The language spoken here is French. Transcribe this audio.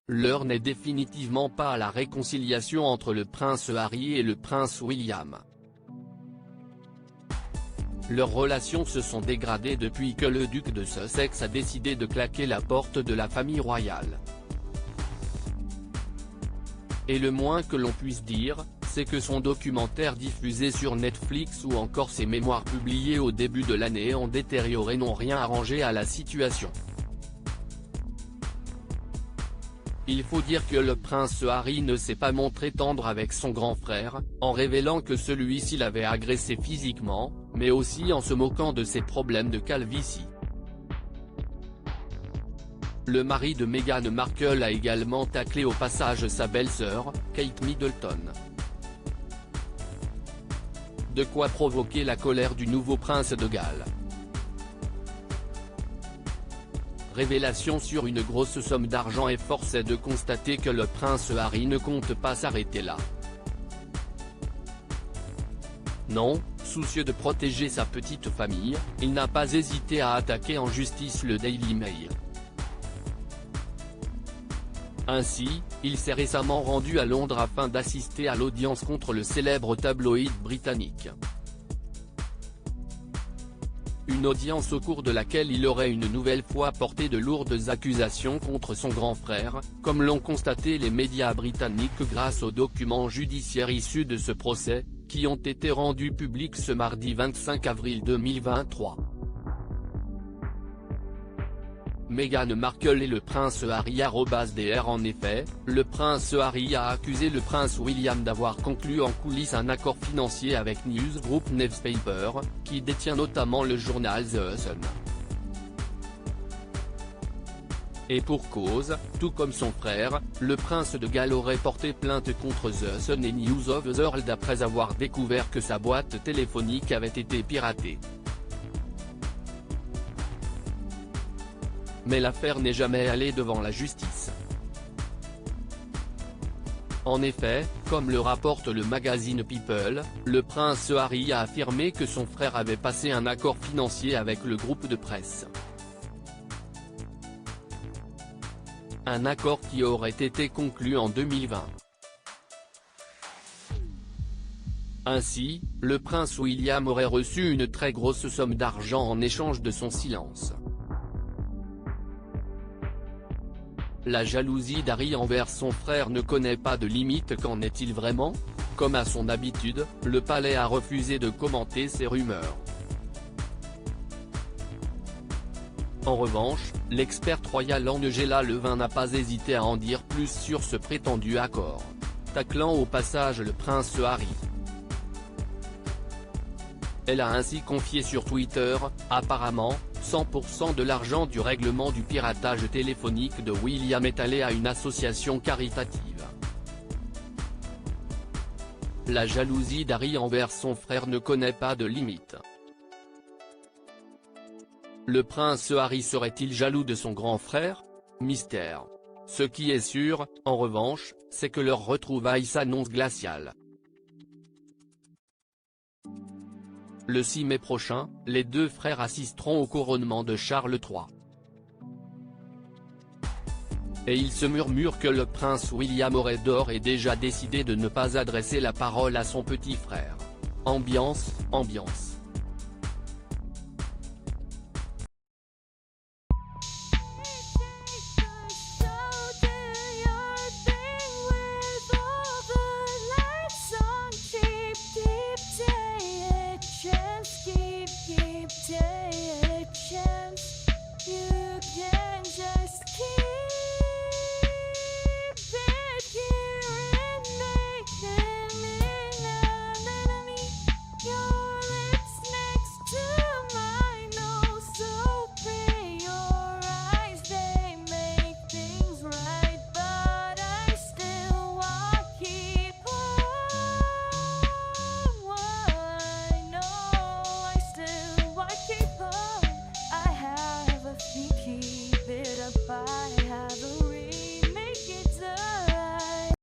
l'heure n'est définitivement pas à la réconciliation entre le prince Harry et le prince William. Leurs relations se sont dégradées depuis que le duc de Sussex a décidé de claquer la porte de la famille royale. Et le moins que l'on puisse dire, c'est que son documentaire diffusé sur Netflix ou encore ses mémoires publiées au début de l'année ont détérioré n'ont rien arrangé à la situation. Il faut dire que le prince Harry ne s'est pas montré tendre avec son grand frère, en révélant que celui-ci l'avait agressé physiquement, mais aussi en se moquant de ses problèmes de calvitie. Le mari de Meghan Markle a également taclé au passage sa belle-sœur, Kate Middleton. De quoi provoquer la colère du nouveau prince de Galles. Révélation sur une grosse somme d'argent et force est de constater que le prince Harry ne compte pas s'arrêter là. Non, soucieux de protéger sa petite famille, il n'a pas hésité à attaquer en justice le Daily Mail. Ainsi, il s'est récemment rendu à Londres afin d'assister à l'audience contre le célèbre tabloïd britannique. Une audience au cours de laquelle il aurait une nouvelle fois porté de lourdes accusations contre son grand frère, comme l'ont constaté les médias britanniques grâce aux documents judiciaires issus de ce procès, qui ont été rendus publics ce mardi 25 avril 2023. Meghan Markle et le prince Harry @dr. En effet, le prince Harry a accusé le prince William d'avoir conclu en coulisses un accord financier avec News Group Newspaper, qui détient notamment le journal The Sun. Et pour cause, tout comme son frère, le prince de Galles aurait porté plainte contre The Sun et News of the World après avoir découvert que sa boîte téléphonique avait été piratée. Mais l'affaire n'est jamais allée devant la justice. En effet, comme le rapporte le magazine People, le prince Harry a affirmé que son frère avait passé un accord financier avec le groupe de presse. Un accord qui aurait été conclu en 2020. Ainsi, le prince William aurait reçu une très grosse somme d'argent en échange de son silence. La jalousie d'Harry envers son frère ne connaît pas de limite. Qu'en est-il vraiment? Comme à son habitude, le palais a refusé de commenter ces rumeurs. En revanche, l'experte royale Angela Levin n'a pas hésité à en dire plus sur ce prétendu accord, taclant au passage le prince Harry. Elle a ainsi confié sur Twitter, apparemment, 100% de l'argent du règlement du piratage téléphonique de William est allé à une association caritative. La jalousie d'Harry envers son frère ne connaît pas de limite. Le prince Harry serait-il jaloux de son grand frère? Mystère. Ce qui est sûr, en revanche, c'est que leur retrouvaille s'annonce glaciale. Le 6 mai prochain, les deux frères assisteront au couronnement de Charles III. Et il se murmure que le prince William aurait d'ores et déjà décidé de ne pas adresser la parole à son petit frère. Ambiance, ambiance.